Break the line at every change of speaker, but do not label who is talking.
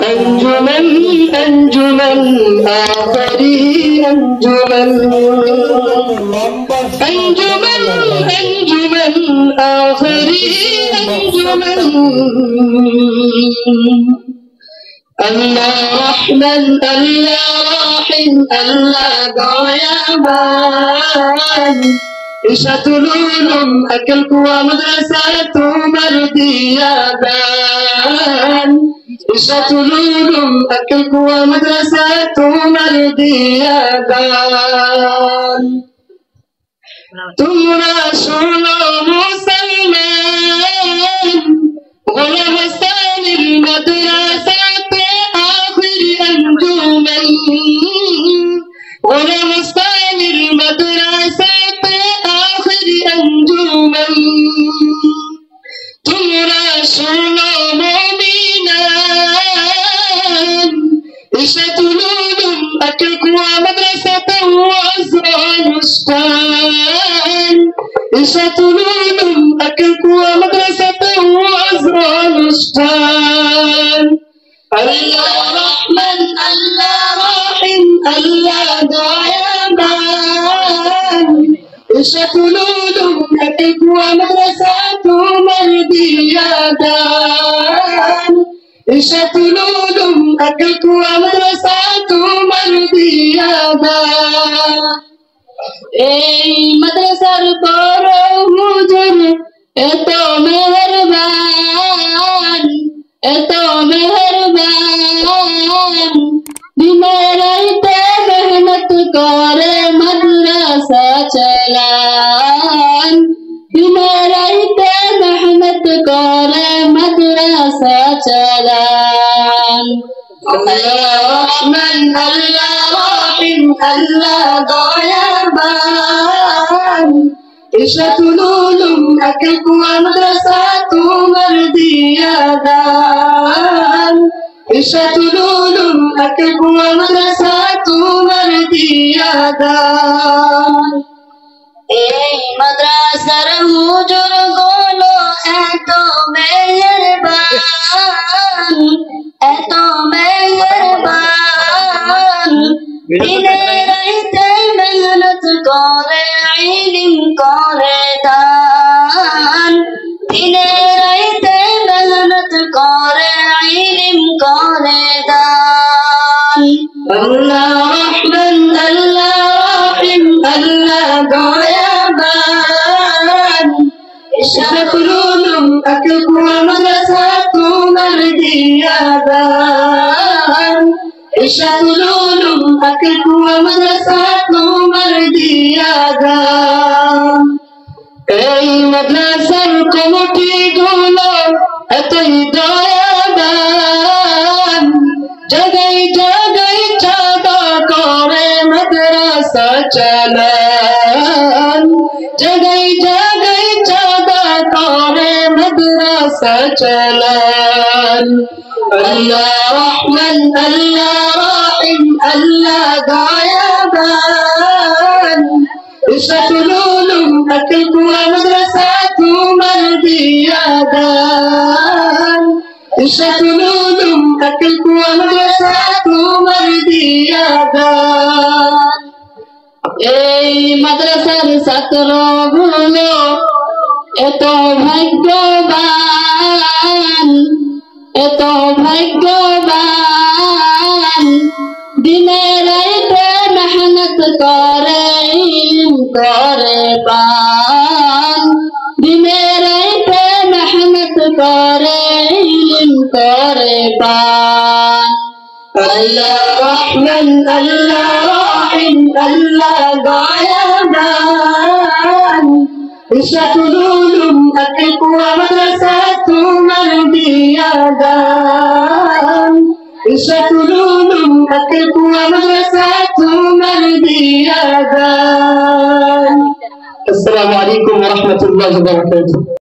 أنجمن أنجمن آخري أنجمن أنجمن أنجمن آخري أنجمن الله رحمن الله راحم الله ضيابان إشاة العلوم أكلك ومدرسة مرديابان إشاة العلوم أكلك ومدرسة مرديابان তোমরা শোনো মুসলমান গোলাম হাসানের মাদ্রাসাতে আখিরি আঞ্জুমান গোলাম হাসানের মাদ্রাসাতে আখিরি আঞ্জুমান তোমরা শোনো মুমিনান ইশাতুল উলুম আকিলকুয়া মাদ্রাসাতে ওয়াজর অনুষ্ঠান ইশাতুল উলুম আকিলকুয়া মাদ্রাসাতে ওয়াজর অনুষ্ঠান আল্লাহ রহমান আল্লাহ রহিম আল্লাহ দয়াবান ইশাতুল উলুম আকিলকুয়া মাদ্রাসাতে মর্দিয়াদান ইশাতুল উলুম আকিলকুয়া মাদ্রাসাতে মর্দিয়াদান এই মাদ্রাসার বড় হুজুর এত মেহেরবান এত মেহেরবান দিনের রাতে মেহনত করে মাদ্রাসা চালান দিনের রাতে মেহনত করে মাদ্রাসা চালান আল্লাহ রহমান আল্লাহ রহিম আল্লাহ দয়াবান ইশাতুল উলুম আকিলকুয়া মাদ্রাসাতে মর্দিয়াদান ইশাতুল উলুম আকিলকুয়া মাদ্রাসাতে মর্দিয়াদান এই মাদ্রাসার হুজুর গুলো এত মেহেরবান এত মেহেরবান দিনের রাতে মেহনত করে ইলম করে দান দিনের রাতে মেহনত করে ইলম করে দান আল্লাহ রহমান আল্লাহ রহিম আল্লাহ দয়াবান ইশাতুল উলুম আকিলকুয়া মাদ্রাসাতে মর্দিয়াদান ইশাতুল উলুম আকিলকুয়া মাদ্রাসাতে মর্দিয়াদান এই মাদ্রাসার কমিটি গুলো এতই দয়াবান জায়গায় জায়গায় চাঁদা করে মাদ্রাসা চালান জায়গায় জায়গায় চাঁদা করে মাদ্রাসা চালান আল্লাহ রহমান আল্লাহ রহিম আল্লাহ দয়াবান ইশাতুল উলুম আকিলকুয়া মাদ্রাসাতে মর্দিয়াদান ইশাতুল উলুম আকিলকুয়া মাদ্রাসাতে মর্দিয়াদান এই মাদ্রাসার ছাত্রগুলো এত ভাগ্যবান এত ভাগ্যবান দিনের রাতে মেহনত করে ইলম করে পান দিনের রাতে মেহনত করে ইলম করে পান আল্লাহ রহমান আল্লাহ রহিম আল্লাহ দয়াবান ইশাতুল উলুম আকিলকুয়া মাদ্রাসাতে মর্দিয়াদান ইশাতুল উলুম আকিলকুয়া মাদ্রাসাতে মর্দিয়াদান আসসালামু আলাইকুম ওয়া রাহমাতুল্লাহি ওয়া বারাকাতুহু।